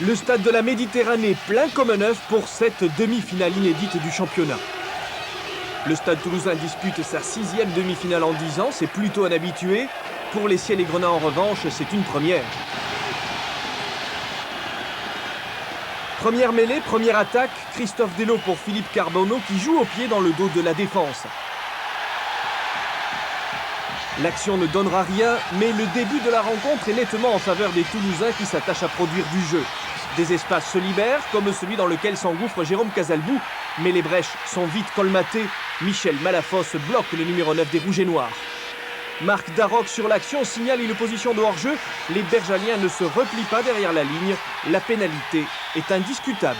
Le stade de la Méditerranée plein comme un œuf pour cette demi-finale inédite du championnat. Le Stade Toulousain dispute sa 6e demi-finale en 10 ans, c'est plutôt un habitué. Pour les Ciels et Grenats en revanche, c'est une première. Première mêlée, première attaque, Christophe Delot pour Philippe Carbonneau qui joue au pied dans le dos de la défense. L'action ne donnera rien, mais le début de la rencontre est nettement en faveur des Toulousains qui s'attachent à produire du jeu. Des espaces se libèrent, comme celui dans lequel s'engouffre Jérôme Casalbou, mais les brèches sont vite colmatées. Michel Malafosse bloque le numéro 9 des Rouges et Noirs. Marc Darroch sur l'action signale une position de hors-jeu. Les Bergaliens ne se replient pas derrière la ligne. La pénalité est indiscutable.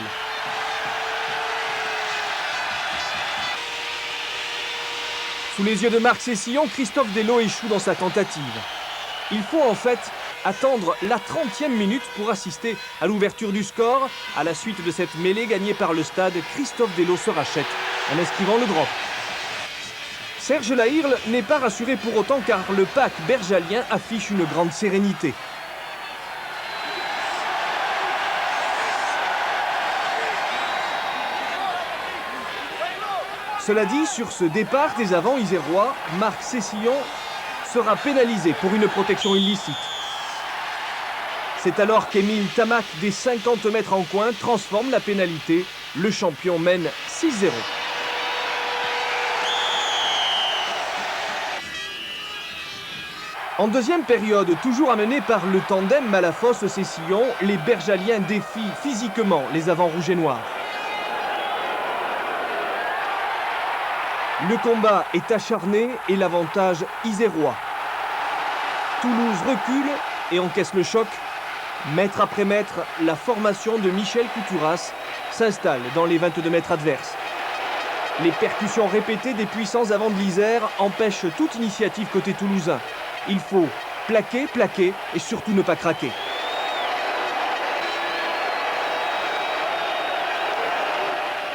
Sous les yeux de Marc Cessillon, Christophe Delot échoue dans sa tentative. Il faut en fait attendre la 30e minute pour assister à l'ouverture du score. À la suite de cette mêlée gagnée par le stade, Christophe Delot se rachète en esquivant le drop. Serge Lahirle n'est pas rassuré pour autant car le pack bergalien affiche une grande sérénité. Cela dit, sur ce départ des avants isérois, Marc Cessillon sera pénalisé pour une protection illicite. C'est alors qu'Émile Tamac, des 50 mètres en coin, transforme la pénalité. Le champion mène 6-0. En deuxième période, toujours amené par le tandem Malafosse-Cessillon, les Bergaliens défient physiquement les avants rouges et noirs. Le combat est acharné et l'avantage isérois. Toulouse recule et encaisse le choc. Mètre après mètre, la formation de Michel Couturas s'installe dans les 22 mètres adverses. Les percussions répétées des puissants avants de l'Isère empêchent toute initiative côté toulousain. Il faut plaquer, plaquer et surtout ne pas craquer.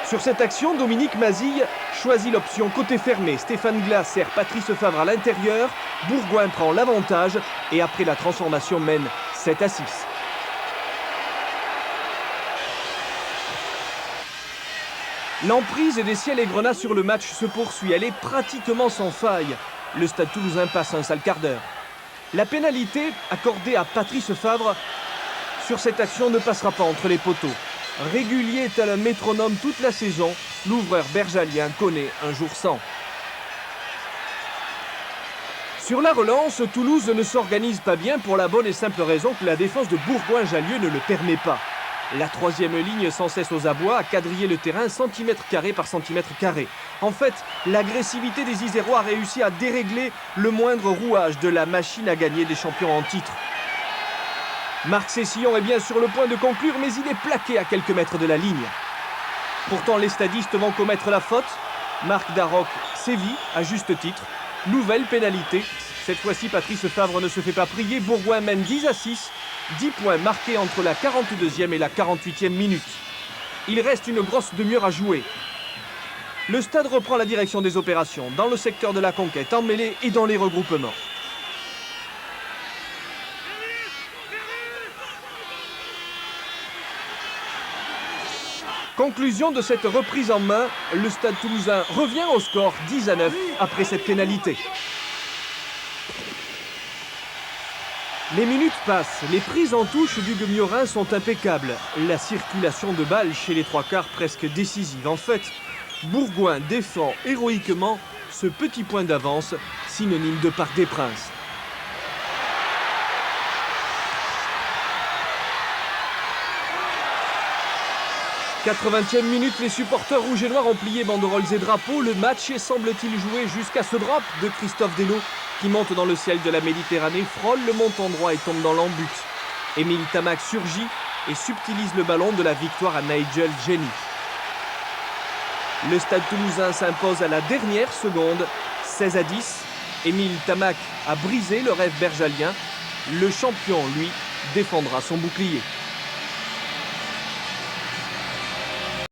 Sur cette action, Dominique Mazille choisit l'option côté fermé. Stéphane Glass sert Patrice Favre à l'intérieur. Bourgoin prend l'avantage et après la transformation mène 7-6. L'emprise des Ciels et Grenats sur le match se poursuit. Elle est pratiquement sans faille. Le Stade Toulousain passe un sale quart d'heure. La pénalité accordée à Patrice Favre sur cette action ne passera pas entre les poteaux. Régulier tel un métronome toute la saison, l'ouvreur bergalien connaît un jour sans. Sur la relance, Toulouse ne s'organise pas bien pour la bonne et simple raison que la défense de Bourgoin-Jallieu ne le permet pas. La troisième ligne sans cesse aux abois a quadrillé le terrain centimètre carré par centimètre carré. En fait, l'agressivité des Isérois a réussi à dérégler le moindre rouage de la machine à gagner des champions en titre. Marc Cessillon est bien sur le point de conclure, mais il est plaqué à quelques mètres de la ligne. Pourtant, les stadistes vont commettre la faute. Marc Darroch sévit à juste titre. Nouvelle pénalité. Cette fois-ci, Patrice Favre ne se fait pas prier. Bourgoin mène 10-6. 10 points marqués entre la 42e et la 48e minute. Il reste une grosse demi-heure à jouer. Le stade reprend la direction des opérations dans le secteur de la conquête, en mêlée et dans les regroupements. Conclusion de cette reprise en main, le Stade Toulousain revient au score 10-9 après cette pénalité. Les minutes passent, les prises en touche d'Hugues Miorin sont impeccables. La circulation de balles chez les trois quarts presque décisive. En fait, Bourgoin défend héroïquement ce petit point d'avance, synonyme de Parc des Princes. « 80e minute, les supporters rouges et noirs ont plié banderoles et drapeaux. Le match est, semble-t-il, joué jusqu'à ce drop de Christophe Delot qui monte dans le ciel de la Méditerranée, frôle le montant droit et tombe dans l'embut. Émile Tamac surgit et subtilise le ballon de la victoire à Nigel Jenny. Le Stade Toulousain s'impose à la dernière seconde, 16-10. Émile Tamac a brisé le rêve bergalien. Le champion, lui, défendra son bouclier.